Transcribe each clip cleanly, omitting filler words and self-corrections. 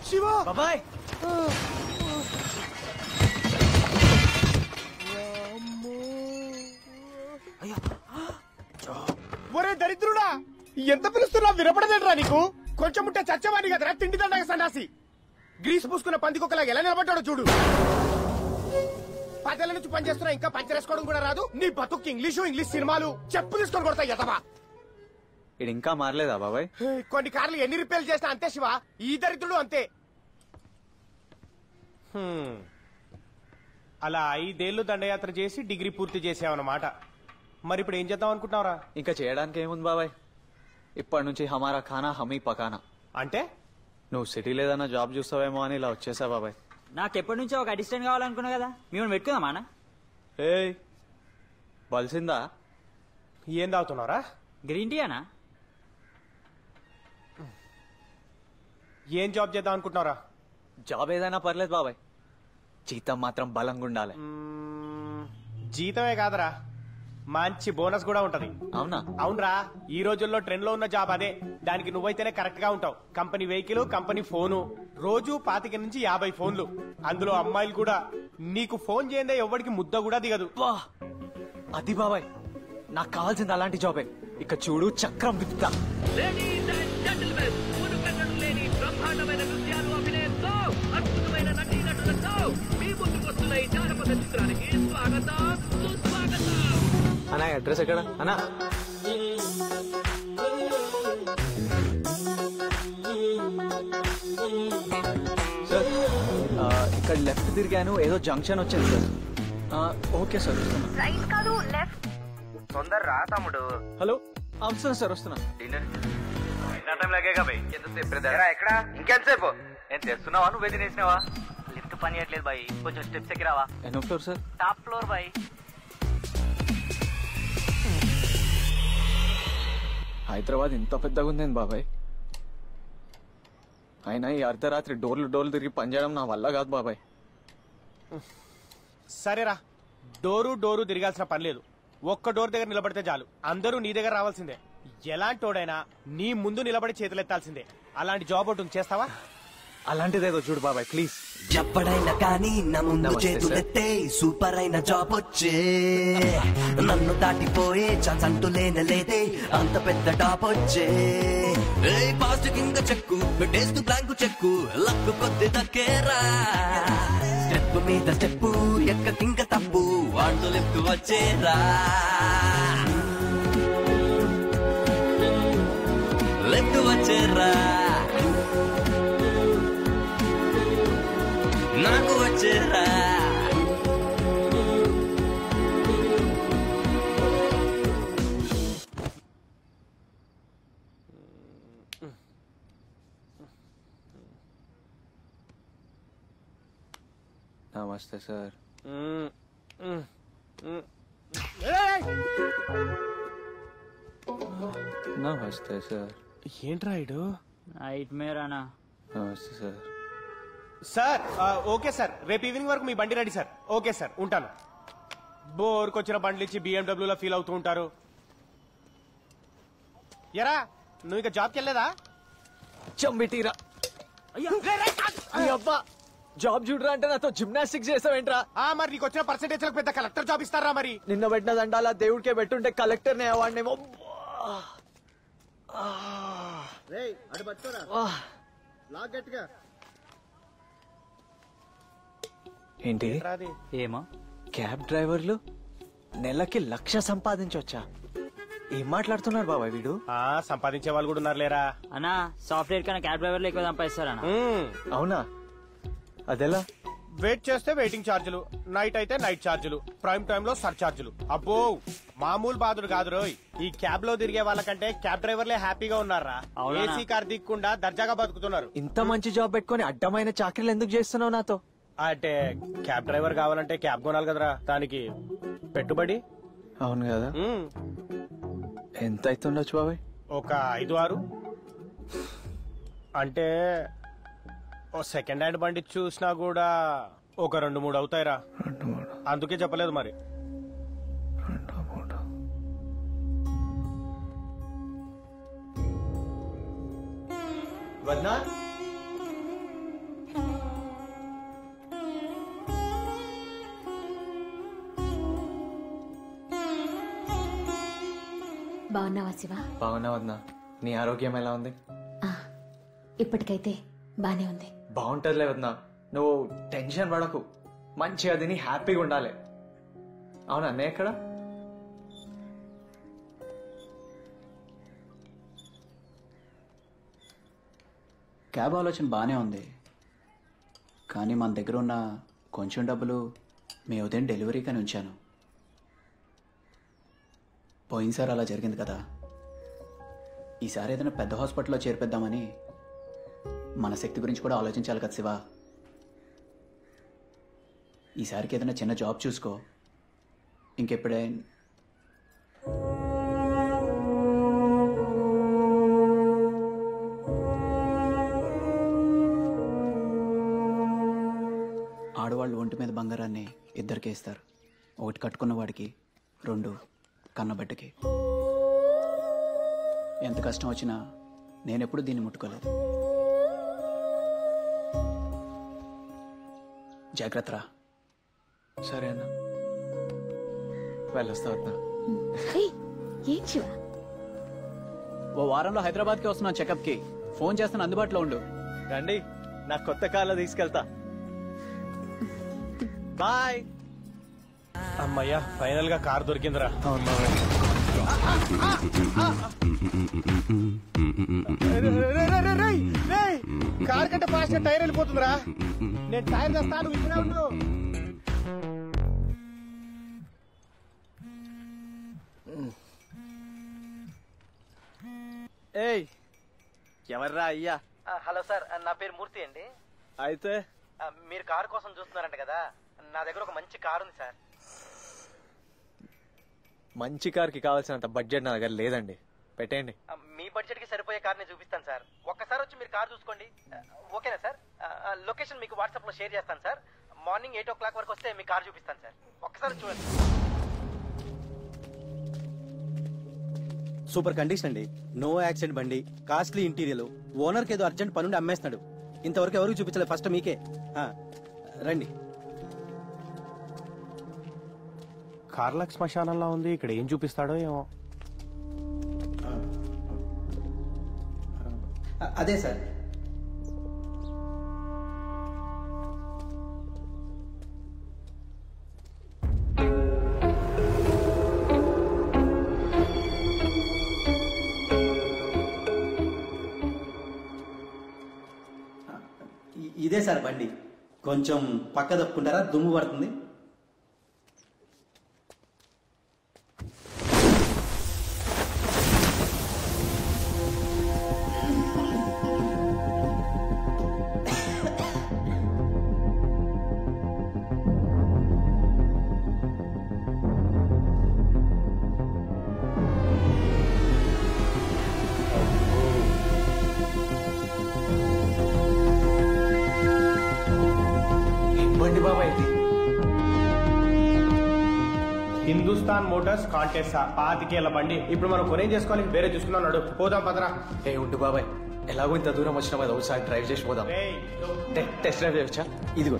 శివ బాబాయ్ ఒరే దరిద్రుడా, ఎంత పిలుస్తున్నా వినపడదేట్రా నీకు? కొంచెం ఉంటే చచ్చవాడి కదరా తిండి దండగ సన్నాసి. గ్రీస్ పూసుకున్న పందికొక్కలాగా ఎలా నిలబడ్డాడో చూడు. 10 ఏళ్ల నుంచి పనిచేస్తున్నా ఇంకా పంచరేసుకోవడం కూడా రాదు. నీ బతుక్కి ఇంగ్లీష్ సినిమాలు చెప్పు తీసుకొని కొడతా ఎదవా. ఇది ఇంకా మారలేదా బాబాయ్? కొన్ని కార్లు ఎన్ని రిపేర్లు చేస్తా అంతే శివ, ఈ దరిద్రుడు అంతే. అలా 5 ఏళ్లు దండయాత్ర చేసి డిగ్రీ పూర్తి చేసావన్నమాట. మరి ఇప్పుడు ఏం చేద్దాం అనుకుంటున్నావురా? ఇంకా చేయడానికి ఏముంది బాబాయ్, ఇప్పటి నుంచి హమారా ఖానా హమీ పకానా. అంటే నువ్వు సిటీలో ఏదైనా జాబ్ చూస్తావేమో అని ఇలా వచ్చేసా బాబాయ్. నాకెప్పటి నుంచో ఒక అసిస్టెంట్ కావాలనుకున్నా కదా, మేము పెట్టుకుందామా అన్న? ఏయ్ బలిసిందా? ఏం తాగుతున్నావురా? గ్రీన్ టీ అనా? ఏం జాబ్ చేద్దాం అనుకుంటున్నావురా? జాబ్ ఏదైనా పర్లేదు బాబాయ్, జీతం మాత్రం బలంగా ఉండాలి. జీతమే కాదరా, మంచి బోనస్ కూడా ఉంటది. అవునా? అవునరా, ఈ రోజుల్లో ట్రెండ్ లో ఉన్న జాబ్ అదే. దానికి నువ్వైతేనే కరెక్ట్ గా ఉంటావు. కంపెనీ వెహికల్, కంపెనీ ఫోను, రోజు 25 నుంచి 50 ఫోన్లు. అందులో అమ్మాయిలు కూడా. నీకు ఫోన్ చేయందే ఎవరికి ముద్ద కూడా దిగదు. వా అది బాబాయ్, నాకు కావాల్సింది అలాంటి జాబే. ఇక చూడు చక్రం విప్తా. బ్రహ్మాండమైన నృత్యాలు, అభినయంతో అద్భుతమైన నటీనటులతో మీ ముందుకు వస్తున్న ఈ జానపద చిత్రానికి స్వాగతం, సుస్వాగతం. అన్నా అడ్రస్ ఎక్కడ అన్నా? సార్ ఇక్కడ లెఫ్ట్ తిరిగాను, ఏదో జంక్షన్ వచ్చింది సార్. ఓకే సార్ వస్తున్నా. రైట్ కాదు లెఫ్ట్. తొందర రా తమ్ముడు. హలో వస్తున్నా సార్ వస్తున్నా. ఎక్కడ ఇంకెంతసేపు? నేను తెస్తున్నావా, నువ్వే తినేసినావా? లిఫ్ట్ పని చేయట్లేదు బాయ్, కొంచెం స్టెప్స్ ఎక్కి రావా? ఎన్నో floor sir? Top floor boy. Hyderabad ఇంత పెద్దగా ఉందేంది బాబాయ్? అయినా ఈ అర్ధరాత్రి డోర్లు తిరిగి పనిచేయడం నా వల్ల కాదు బాబాయ్. సరేరా, డోరు తిరగాల్సిన పని లేదు. ఒక్క డోర్ దగ్గర నిలబడితే చాలు, అందరూ నీ దగ్గర రావాల్సిందే. ఎలాంటోడైనా నీ ముందు నిలబడి చేతులెత్తాల్సిందే. అలాంటి జాబ్ ఒకటి చేస్తావా? అలాంటిదేదో చూడు బాబాయ్ ప్లీజ్. ఎప్పుడైనా కానీ నా ముందు చేతులెత్తే సూపర్ అయిన జాబ్ వచ్చే, నన్ను దాటిపోయే ఛాన్స్ అంటూ లేదే, అంత పెద్ద టాప్ వచ్చే. పాస్ట్ కింద చెక్కు పెట్టేస్తూ బ్లాంకు చెక్కు, లక్కు కొద్ది దక్కేరా. స్టెప్ మీద స్టెప్పు ఎక్క కింద తప్పు, వాడు లెఫ్ట్ వచ్చేరా. లెఫ్ట్ వచ్చేరా, నాకు వచ్చేరా. నమస్తే సార్. నమస్తే సార్. ఏంట్రా ఇడు? నైట్ మేర్ అనా? నమస్తే సార్. సార్ ఓకే సార్, రేపు ఈవినింగ్ వరకు మీ బండి రెడీ సార్. ఓకే సార్ ఉంటాను. బోర్కొచ్చిన బండ్లు ఇచ్చి BMW లో ఫీల్ అవుతూ ఉంటారు. ఎరా నువ్వు ఇక జాబ్కి వెళ్ళలేదా? చంబిటీరా అబ్బా, జాబ్ చూడరా అంటే నాతో జిమ్నాస్టిక్స్ చేసావేంట్రా? మరి నీకు వచ్చిన పర్సెంటేజ్ పెద్ద కలెక్టర్ జాబ్ ఇస్తారా? మరి నిన్న పెట్టిన దండాలా దేవుడికే పెట్టుంటే కలెక్టర్ నే అవార్డేమో. ఏంటి ఏమో క్యాబ్ డ్రైవర్లు నెలకి 1,00,000 సంపాదించవచ్చా? ఏం మాట్లాడుతున్నారు బాబాయ్ వీడు? సంపాదించే వాళ్ళు కూడా ఉన్నారు లేరా అన్నా. సాఫ్ట్వేర్ కన్నా క్యాబ్ డ్రైవర్లు ఎక్కువ సంపాదిస్తారన్నా. అవునా? అదెలా? వెయిట్ చేస్తే వెయిటింగ్ ఛార్జీలు, నైట్ అయితే నైట్ ఛార్జీలు, ప్రైమ్ టైమ్ లో సర్ ఛార్జీలు. అబ్బో మామూలు బాధుడు కాదు రోయ్. ఈ క్యాబ్ లో తిరిగే వాళ్ళకంటే క్యాబ్ డ్రైవర్లే హ్యాపీగా ఉన్నారా. ఏసీ కార్ దిక్కుండా దర్జాగా బతుకుతున్నారు. ఇంత మంచి జాబ్ పెట్టుకుని అడ్డమైన చాకరీలు ఎందుకు చేస్తున్నావు నాతో? అంటే క్యాబ్ డ్రైవర్ కావాలంటే క్యాబ్ కొనాలి కదరా, దానికి పెట్టుబడి. అవును కదా. ఎంత అవుతుండొచ్చు బాబాయ్? ఒక 5-6. అంటే ఓ సెకండ్ హ్యాండ్ బండి చూసినా కూడా ఒక 2-3 అవుతాయిరా. అందుకే చెప్పలేదు మరి. వద్నా బాగున్నావా శివ? బాగున్నా వద్నా. నీ ఆరోగ్యం ఎలా ఉంది? ఇప్పటికైతే బానే ఉంది. బాగుంటదిలే వద్నా, నువ్వు టెన్షన్ పడకు. మంచిగా తిని హ్యాపీగా ఉండాలి. అవునా అన్నయ్య ఎక్కడ? క్యాబ్ ఆలోచన బాగానే ఉంది, కానీ మన దగ్గర ఉన్న కొంచెం డబ్బులు మీ ఉదయం డెలివరీకని ఉంచాను. పోయినసారి అలా జరిగింది కదా, ఈసారి ఏదైనా పెద్ద హాస్పిటల్లో చేర్పిద్దామని. మన శక్తి గురించి కూడా ఆలోచించాలి కదా శివ. ఈసారికి ఏదైనా చిన్న జాబ్ చూసుకో. ఇంకెప్పుడే ఆడవాళ్ళు ఒంటి మీద బంగారాన్ని ఇద్దరికే ఇస్తారు. ఒకటి కట్టుకున్న వాడికి, రెండు కన్నబిడ్డకి. ఎంత కష్టం వచ్చినా నేనెప్పుడు దీన్ని ముట్టుకోలేదు. జాగ్రత్తరా. సరే అన్న, వెళ్ళొస్తా వద్దా. ఏం శివ? ఓ వారంలో హైదరాబాద్కి వస్తున్నాను చెకప్కి. ఫోన్ చేస్తాను, అందుబాటులో ఉండు. రండి, నా కొత్త కార్లో తీసుకెళ్తా. బాయ్. అమ్మయ్యా, ఫైనల్ గా కార్ దొరికిందిరా. కార్ కంటే ఫాస్ట్ గా టైర్ వెళ్ళిపోతుందిరా. నేను టైర్ తెస్తాను, ఇక్కడే ఉండు. ఏయ్, ఎవర్రా అయ్యా? హలో సార్, నా పేరు మూర్తి అండి. అయితే మీరు కారు కోసం చూస్తున్నారంట కదా, నా దగ్గర ఒక మంచి కారు ఉంది సార్. మంచి కార్కి కావాల్సినంత బడ్జెట్ నా దగ్గర లేదండి, పెట్టేయండి. మీ బడ్జెట్ కి సరిపోయే కార్ని చూపిస్తాను సార్. ఒక్కసారి వచ్చి మీరు కార్ చూసుకోండి. ఓకేనా సార్? లొకేషన్ మీకు వాట్సాప్ లో షేర్ చేస్తాను సార్. మార్నింగ్ 8 o'clock వరకు వస్తే మీ కార్ చూపిస్తాను సార్. ఒక్కసారి చూడండి. సూపర్ కండిషన్ అండి. నో యాక్సిడెంట్ బండి, కాస్ట్లీ ఇంటీరియర్, ఓనర్కి ఏదో అర్జెంట్ పనుండి అమ్మేస్తున్నాడు. ఇంతవరకు ఎవరికి చూపించలేదు, ఫస్ట్ మీకే. రండి. కార్లక్ శ్మశానంలో ఉంది, ఇక్కడ ఏం చూపిస్తాడో ఏమో. అదే సార్. ఇదే సార్ బండి. కొంచెం పక్క తప్పుకుంటారా, దుమ్ము పడుతుంది. హిందుస్థాన్ మోటార్స్ కాంటెస్టా 25 బండి. ఇప్పుడు మనం కొనేం చేసుకోవాలి, వేరే చూసుకున్నాడు. పోదాం పదరా. ఏ ఉండు బాబాయ్, ఎలాగో ఇంత దూరం వచ్చినా కదా, ఒకసారి డ్రైవ్ చేసి పోదాం. టెస్ట్ డ్రైవ్ చేయొచ్చా? ఇదిగో.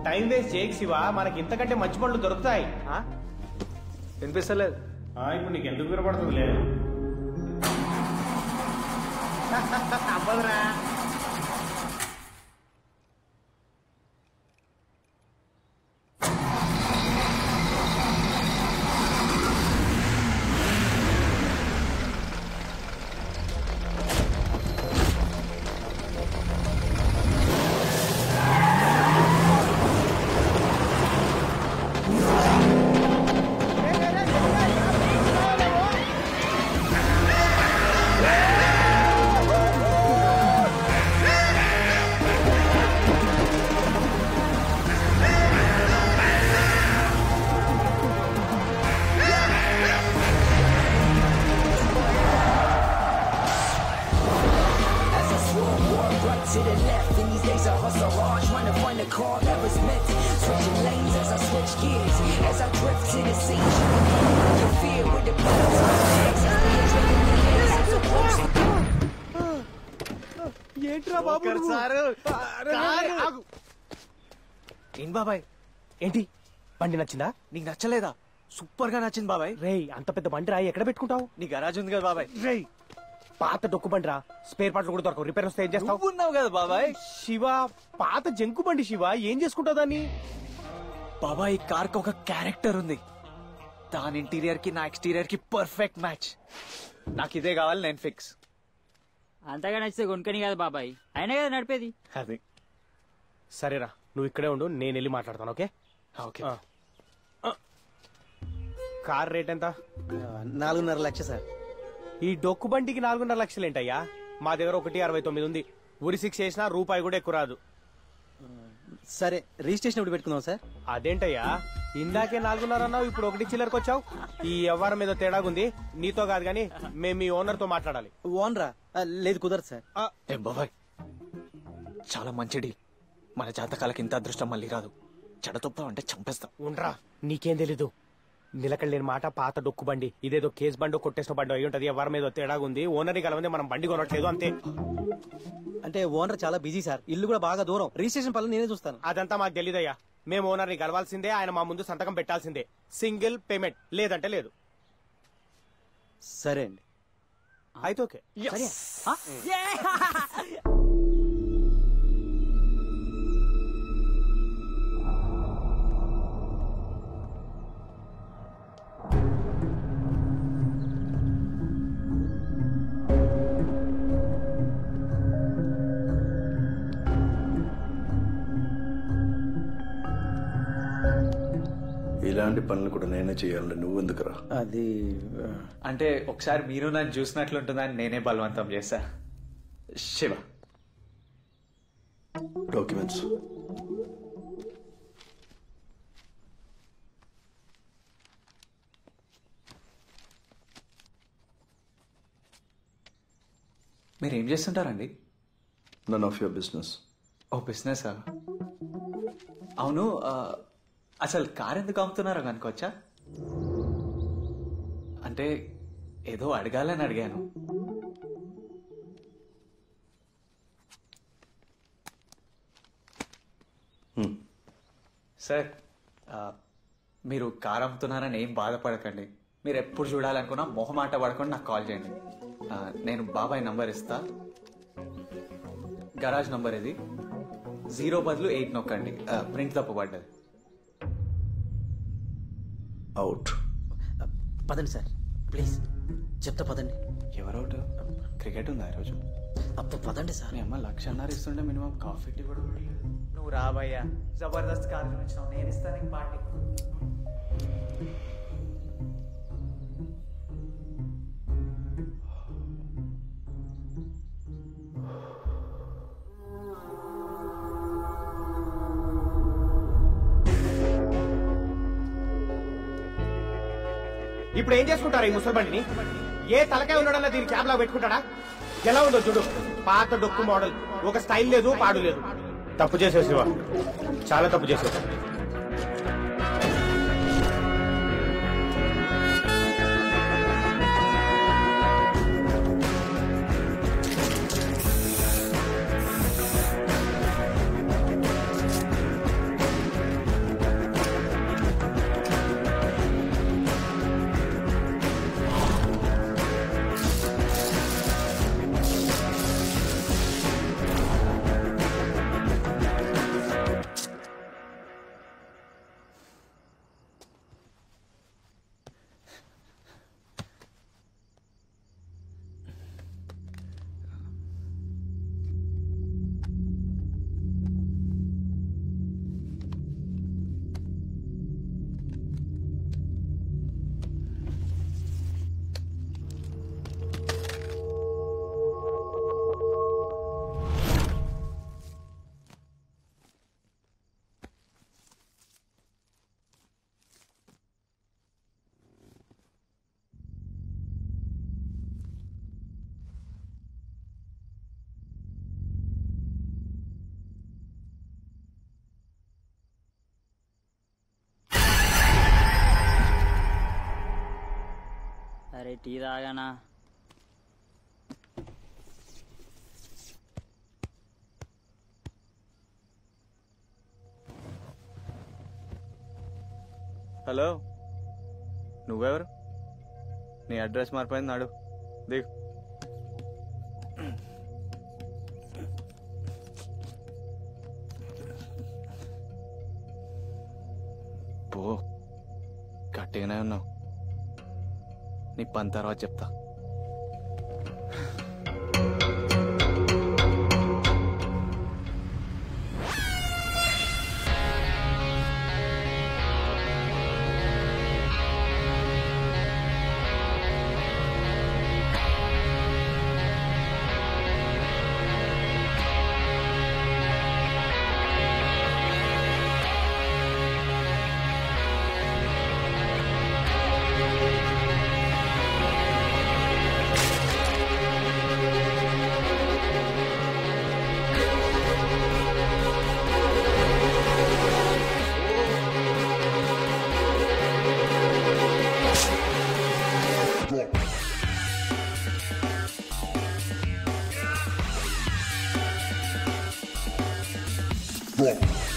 టైం వేస్ట్ చేయకు శివ, మనకి ఇంతకంటే మంచి పనులు దొరుకుతాయి. వినిపిస్తలేదు? ఇప్పుడు నీకు ఎందుకు వినపడుతుంది లేదు? అవ్వదురా. gears as I drift to the sea. I can feel with the blood on my legs. I'm supposed to. ఏంట్రా బాబు సారు ఏం బాబాయ్ ఏంటి బండి నచ్చిందా? నీకు నచ్చలేదా? సూపర్ గా నచ్చింది బాబాయ్. రేయ్ అంత పెద్ద బండి రా ఎక్కడ పెట్టుకుంటావు? నీ గరాజ్ ఉంది కదా బాబాయ్. రేయ్ పాత డొక్కు బండి రా, స్పేర్ పార్ట్లు కూడా దొరకవు, రిపేర్ వస్తే ఏం చేస్తావు? ఉన్నావు కదా బాబాయ్. శివ పాత జంకు బండి శివ, ఏం చేసుకుంటావు దాన్ని? బాబాయ్ ఈ కార్ కి ఒక క్యారెక్టర్ ఉంది. దాని ఇంటీరియర్ కి నా ఎక్స్టీరియర్ కి పర్ఫెక్ట్ మ్యాచ్. నాకు ఇదే కావాలి, నేను ఫిక్స్. అంతగా నచ్చితే కొనుక్కని కదా బాబాయ్, అయినా కదా నడిపేది. అది సరేరా నువ్వు ఇక్కడే ఉండు, నేను వెళ్ళి మాట్లాడతాను. Okay okay. కార్ రేట్ ఎంత? 4.5 లక్షలు సార్. ఈ డొక్కు బండికి 4.5 లక్షలు ఏంటయ్యా? మా దగ్గర 1.69 ఉంది. ఊరి 6 చేసినా రూపాయి కూడా ఎక్కువ రాదు. సరే రిజిస్ట్రేషన్ ఇప్పుడు పెట్టుకుందాం సార్. అదేంటయ్యా ఇందాకే 4.5 అన్నావు, ఇప్పుడు 1 చిల్లరకు వచ్చావు. ఈ వ్యవహారం మీద తేడాగుంది. నీతో కాదు గానీ మేము మీ ఓనర్ తో మాట్లాడాలి. ఓనరా? లేదు కుదరదు సార్. ఏం బాబాయ్ చాలా మంచి డీల్. మన జాతకాలకి ఇంత అదృష్టం మళ్ళీ రాదు. చెడతొప్పావు అంటే చంపేస్తాం. ఉండ్రా నీకేం తెలీదు. నిలకడలేని మాట పాత డొక్కు బండి, ఇదేదో కేసు బండో కొట్టేసిన బండో అయి ఉంటది. ఎవరి మీద తేడాగుంది. ఓనర్ని కలవంది, మనం బండి కొనట్లేదు అంతే. అంటే ఓనర్ చాలా బిజీ సార్, ఇల్లు కూడా బాగా దూరం, రిజిస్ట్రేషన్ పనులు నేనే చూస్తాను. అదంతా మాకు తెలీదయ్యా. మేము ఓనర్ని కలవాల్సిందే, ఆయన మా ముందు సంతకం పెట్టాల్సిందే. సింగిల్ పేమెంట్, లేదంటే లేదు. సరే అండి. అయితే ఓకే. ఇలాంటి పనులు కూడా నేనే చేయాలి, నువ్వెందుకురా? అది అంటే ఒకసారి మీరు నన్ను చూసినట్లుంటుందని నేనే బలవంతం చేశా. శివ డాక్యుమెంట్స్. మీరు ఏం చేస్తుంటారండి? None of your business. ఓ బిజినెసా? అవును, అసలు కార్ ఎందుకు అమ్ముతున్నారో కనుకోవచ్చా? అంటే ఏదో అడగాలని అడిగాను. సార్ మీరు కార్ అమ్ముతున్నారని ఏం బాధపడకండి. మీరు ఎప్పుడు చూడాలనుకున్నా మొహమాట పడకుండా నాకు కాల్ చేయండి. నేను బాబాయ్ నంబర్ ఇస్తా. గరాజ్ నంబర్ ఇది. 0 బదులు 8 నొక్కండి. ప్రింట్ తప్పబడ్డది. అవుట్. పదండి సార్ ప్లీజ్, చెప్తా పదండి. ఎవరౌట్? క్రికెట్ ఉందా ఈరోజు? అప్పుడు పదండి సార్. మీ అమ్మ 1.5 ఇస్తుంటే మినిమం కాఫీ టీ కూడా లేదు. నువ్వు రాబయ్యా, జబర్దస్త్ కార్యక్రమం ఇచ్చినావు, నేను ఇస్తాను నీకు పార్టీ. ఇప్పుడు ఏం చేసుకుంటారా ఈ ముసల్బండిని? ఏ తలకాయ ఉండడంలో దీన్ని క్యాబ్ లా పెట్టుకుంటాడా? ఎలా ఉందో చూడు, పాత డొక్కు మోడల్. ఒక స్టైల్ లేదు, పాడు లేదు. తప్పు చేసేసివా, చాలా తప్పు చేసేవా. అరే టీ తాగానా? హలో, నువ్వెవరు? నీ అడ్రస్ మారిపోయింది, నాడు దిగు. పో, గట్టిగానే ఉన్నావు. నీ పని తర్వాత చెప్తా. Wrong.